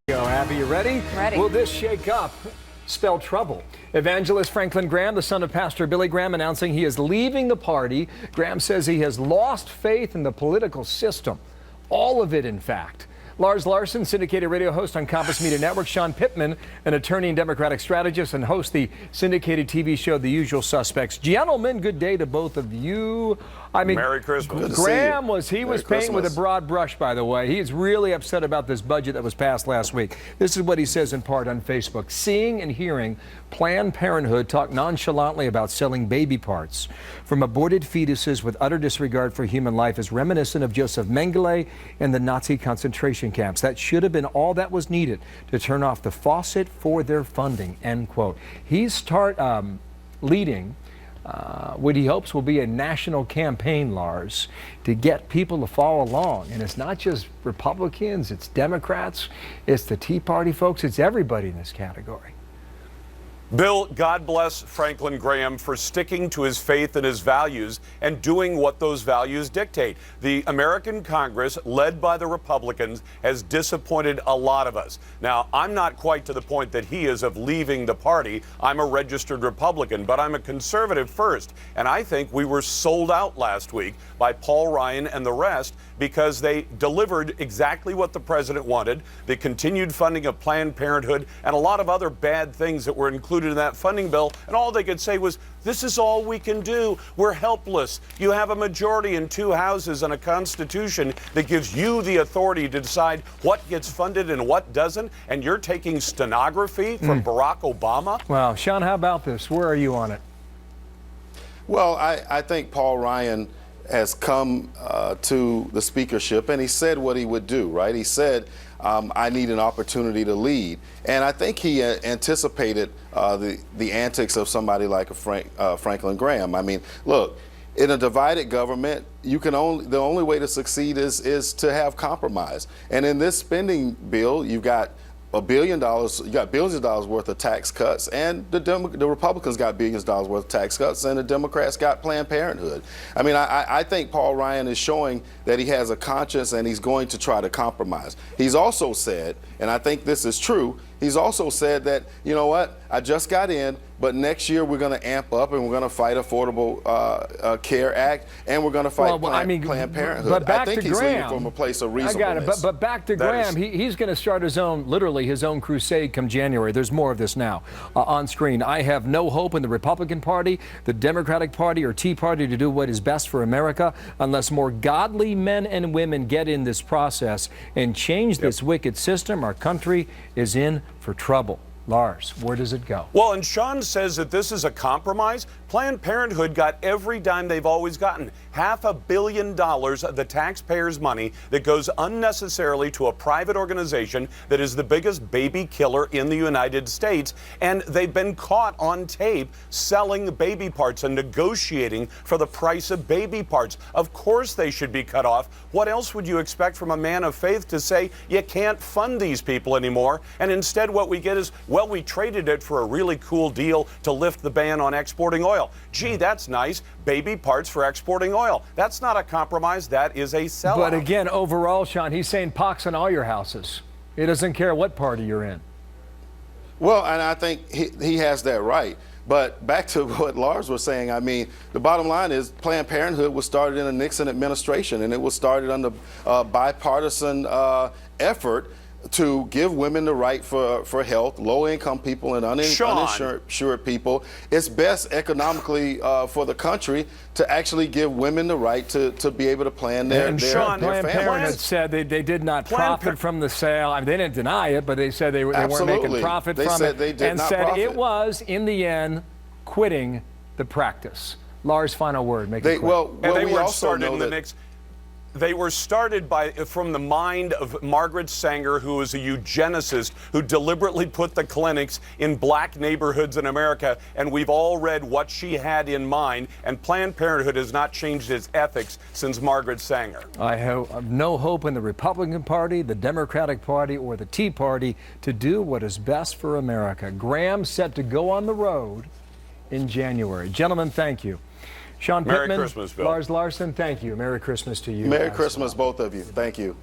Go, Abby, you ready? Ready. Will this shake up spell trouble? Evangelist Franklin Graham, the son of Pastor Billy Graham, announcing he is leaving the party. Graham says he has lost faith in the political system. All of it, in fact. Lars Larson, syndicated radio host on Compass Media Network. Sean Pittman, an attorney and Democratic strategist, and host the syndicated TV show The Usual Suspects. Gentlemen, good day to both of you. I mean, Merry Christmas. Graham was painting with a broad brush, by the way. He is really upset about this budget that was passed last week. This is what he says in part on Facebook. Seeing and hearing Planned Parenthood talk nonchalantly about selling baby parts from aborted fetuses with utter disregard for human life is reminiscent of Joseph Mengele and the Nazi concentration camps. That should have been all that was needed to turn off the faucet for their funding, end quote. He's leading what he hopes will be a national campaign, Lars, to get people to follow along. And it's not just Republicans, it's Democrats, it's the Tea Party folks, it's everybody in this category. Bill, God bless Franklin Graham for sticking to his faith and his values and doing what those values dictate. The American Congress, led by the Republicans, has disappointed a lot of us. Now, I'm not quite to the point that he is of leaving the party. I'm a registered Republican, but I'm a conservative first. And I think we were sold out last week by Paul Ryan and the rest because they delivered exactly what the president wanted, the continued funding of Planned Parenthood, and a lot of other bad things that were included in that funding bill, and all they could say was, this is all we can do. We're helpless. You have a majority in 2 houses and a constitution that gives you the authority to decide what gets funded and what doesn't, and you're taking stenography from Barack Obama? Wow. Sean, how about this? Where are you on it? Well, I think Paul Ryan has come to the speakership, and he said what he would do, right? He said, I need an opportunity to lead. And I think he anticipated the antics of somebody like a Franklin Graham. I mean, look, in a divided government, the only way to succeed is to have compromise. And in this spending bill, you've got $1 billion, you got billions of dollars worth of tax cuts, and the Republicans got billions of dollars worth of tax cuts, and the Democrats got Planned Parenthood. I mean, I think Paul Ryan is showing that he has a conscience and he's going to try to compromise. He's also said, and I think this is true, he's also said that, you know what, I just got in, but next year we're going to amp up and we're going to fight Affordable Care Act, and we're going to fight Planned Parenthood. But back I think to he's Graham, leading from a place of reasonableness. I got it. But back to Graham, he's going to start his own, literally his own crusade come January. There's more of this now on screen. I have no hope in the Republican Party, the Democratic Party, or Tea Party to do what is best for America unless more godly men and women get in this process and change this wicked system. Our country is in for trouble. Lars, where does it go? Well, and Sean says that this is a compromise. Planned Parenthood got every dime they've always gotten. $500 million of the taxpayers' money that goes unnecessarily to a private organization that is the biggest baby killer in the United States. And they've been caught on tape selling baby parts and negotiating for the price of baby parts. Of course they should be cut off. What else would you expect from a man of faith to say you can't fund these people anymore? And instead what we get is, well, we traded it for a really cool deal to lift the ban on exporting oil. Gee, that's nice. Baby parts for exporting oil. That's not a compromise. That is a sellout. But again, overall, Sean, he's saying pox on all your houses. He doesn't care what party you're in. Well, and I think he has that right. But back to what Lars was saying, I mean, the bottom line is Planned Parenthood was started in the Nixon administration, and it was started under bipartisan effort to give women the right for health, low-income people and uninsured people. It's best economically for the country to actually give women the right to be able to plan their and Sean, Planned Parenthood said they did not profit from the sale. I mean, they didn't deny it, but they said they weren't making profit from it. And said it was, in the end, quitting the practice. Lars, final word. Make it quick. Well, they we were also started know in the that mix. They were started from the mind of Margaret Sanger, who was a eugenicist who deliberately put the clinics in black neighborhoods in America, and we've all read what she had in mind, and Planned Parenthood has not changed its ethics since Margaret Sanger. I have no hope in the Republican Party, the Democratic Party, or the Tea Party to do what is best for America. Graham set to go on the road in January. Gentlemen, thank you. Sean Pittman, Merry Christmas, Bill. Lars Larson, thank you. Merry Christmas to you. Merry Christmas, both of you. Thank you.